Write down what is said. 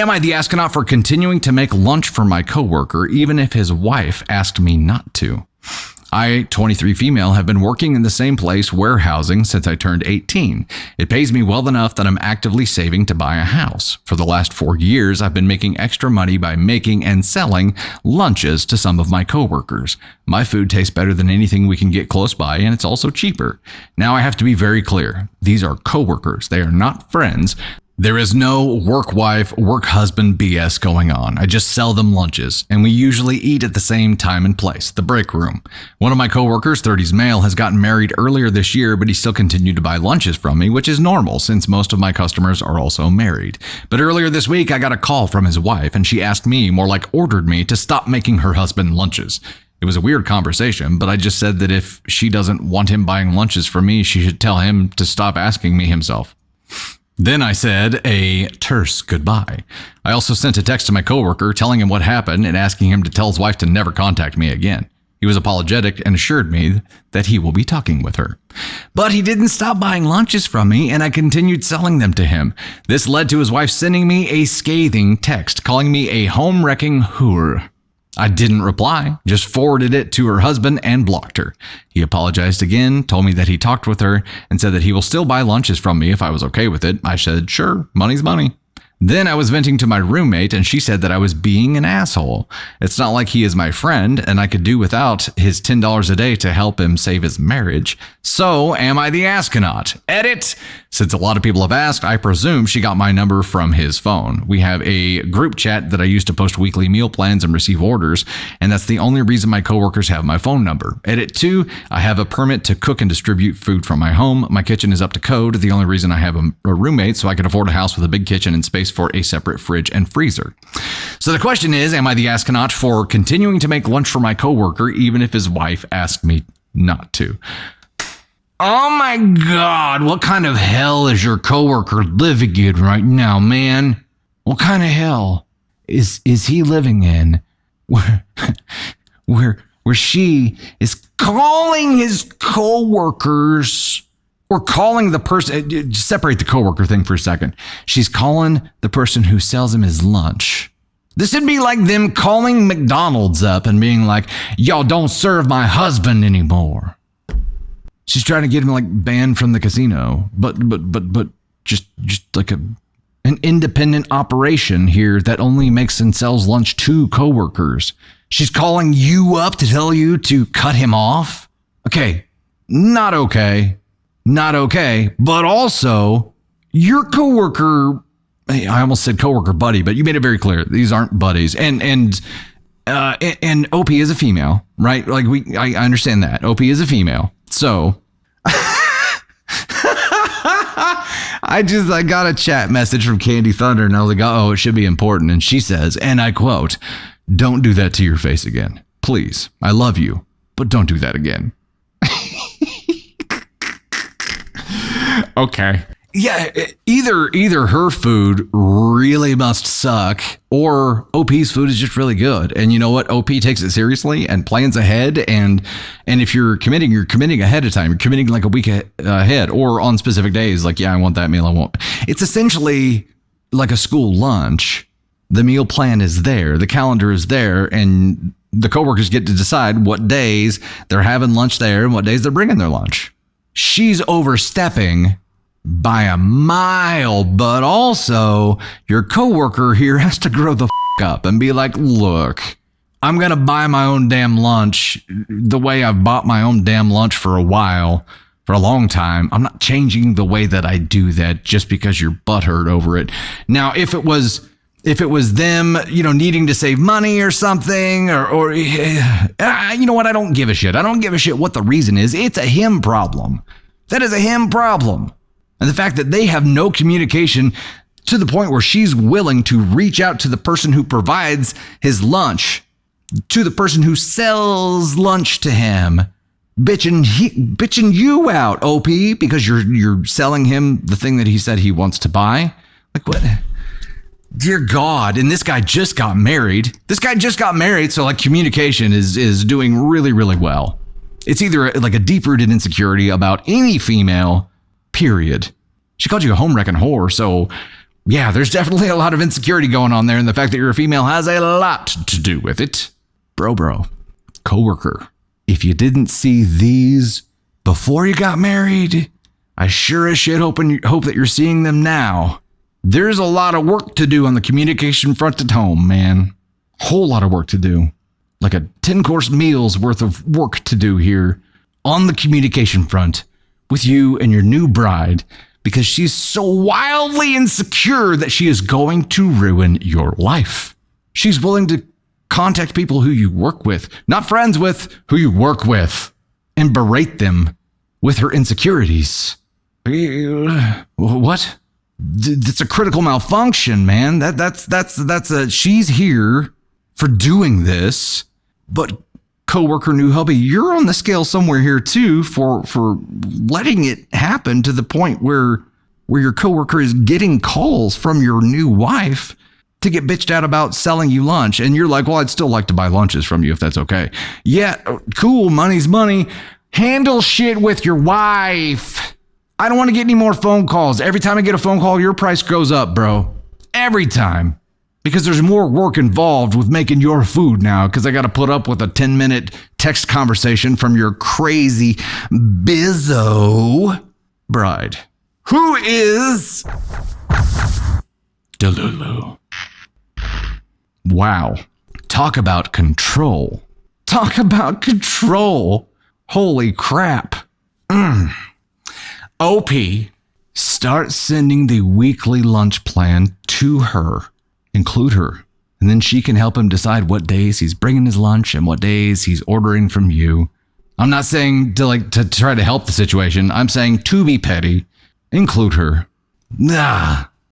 Am I the astronaut for continuing to make lunch for my coworker, even if his wife asked me not to? I, 23 female, have been working in the same place, warehousing, since I turned 18. It pays me well enough that I'm actively saving to buy a house. For the last 4 years, I've been making extra money by making and selling lunches to some of my coworkers. My food tastes better than anything we can get close by, and it's also cheaper. Now I have to be very clear. These are coworkers. They are not friends. There is no work wife, work husband BS going on. I just sell them lunches, and we usually eat at the same time and place, the break room. One of my coworkers, 30s male, has gotten married earlier this year, but he still continued to buy lunches from me, which is normal since most of my customers are also married. But earlier this week, I got a call from his wife, and she asked me, more like ordered me, to stop making her husband lunches. It was a weird conversation, but I just said that if she doesn't want him buying lunches for me, she should tell him to stop asking me himself. Then I said a terse goodbye. I also sent a text to my coworker telling him what happened and asking him to tell his wife to never contact me again. He was apologetic and assured me that he will be talking with her. But he didn't stop buying lunches from me, and I continued selling them to him. This led to his wife sending me a scathing text calling me a home-wrecking whore. I didn't reply, just forwarded it to her husband and blocked her. He apologized again, told me that he talked with her, and said that he will still buy lunches from me if I was okay with it. I said, sure, money's money. Then I was venting to my roommate, and she said that I was being an asshole. It's not like he is my friend, and I could do without his $10 a day to help him save his marriage. So, am I the astronaut? Edit! Since a lot of people have asked, I presume she got my number from his phone. We have a group chat that I use to post weekly meal plans and receive orders, and that's the only reason my coworkers have my phone number. Edit 2, I have a permit to cook and distribute food from my home. My kitchen is up to code. The only reason I have a roommate so I can afford a house with a big kitchen and space for a separate fridge and freezer. So the question is, am I the astronaut for continuing to make lunch for my coworker even if his wife asked me not to? Oh my God, what kind of hell is your coworker living in right now, man? What kind of hell is he living in where she is calling his coworkers or calling the person, separate the coworker thing for a second. She's calling the person who sells him his lunch. This would be like them calling McDonald's up and being like, y'all don't serve my husband anymore. She's trying to get him like banned from the casino, but just like an independent operation here that only makes and sells lunch to coworkers. She's calling you up to tell you to cut him off. Okay, not okay, but also your coworker. I almost said coworker buddy, but you made it very clear these aren't buddies. And OP is a female, right? Like I understand that OP is a female. So I got a chat message from Candy Thunder and I was like, oh, it should be important. And she says, and I quote, "Don't do that to your face again. Please. I love you, but don't do that again." Okay. Yeah, either her food really must suck or OP's food is just really good. And you know what? OP takes it seriously and plans ahead. And if you're committing ahead of time. You're committing like a week ahead or on specific days. Like, yeah, I want that meal. I won't. It's essentially like a school lunch. The meal plan is there. The calendar is there. And the coworkers get to decide what days they're having lunch there and what days they're bringing their lunch. She's overstepping by a mile, but also your coworker here has to grow the up and be like, look, I'm going to buy my own damn lunch the way I've bought my own damn lunch for a while, for a long time. I'm not changing the way that I do that just because you're butthurt over it. Now, if it was them, needing to save money or something, or you know what? I don't give a shit. I don't give a shit what the reason is. It's a him problem. That is a him problem. And the fact that they have no communication to the point where she's willing to reach out to the person who provides his lunch, to the person who sells lunch to him, bitching you out, OP, because you're selling him the thing that he said he wants to buy. Like, what? Dear God. And this guy just got married. So like communication is doing really, really well. It's either like a deep-rooted insecurity about any female, period. She called you a home-wrecking whore, so Yeah, there's definitely a lot of insecurity going on there, and the fact that you're a female has a lot to do with it. Bro, coworker, if you didn't see these before you got married, I sure as shit hope that you're seeing them now. There's a lot of work to do on the communication front at home, man. Whole lot of work to do. Like a 10-course meal's worth of work to do here on the communication front with you and your new bride, because she's so wildly insecure that she is going to ruin your life. She's willing to contact people who you work with, not friends with, who you work with, and berate them with her insecurities. What? That's a critical malfunction, man. She's here for doing this, but coworker, new hubby, you're on the scale somewhere here too for letting it happen to the point where your coworker is getting calls from your new wife to get bitched out about selling you lunch, and you're like, well, I'd still like to buy lunches from you if that's okay. Yeah, cool, money's money. Handle shit with your wife. I don't want to get any more phone calls. Every time I get a phone call, your price goes up, bro. Every time. Because there's more work involved with making your food now, because I got to put up with a 10-minute text conversation from your crazy bizzo bride, who is Delulu. Wow. Talk about control. Talk about control. Holy crap. OP, start sending the weekly lunch plan to her. Include her. And then she can help him decide what days he's bringing his lunch and what days he's ordering from you. I'm not saying to try to help the situation. I'm saying to be petty. Include her.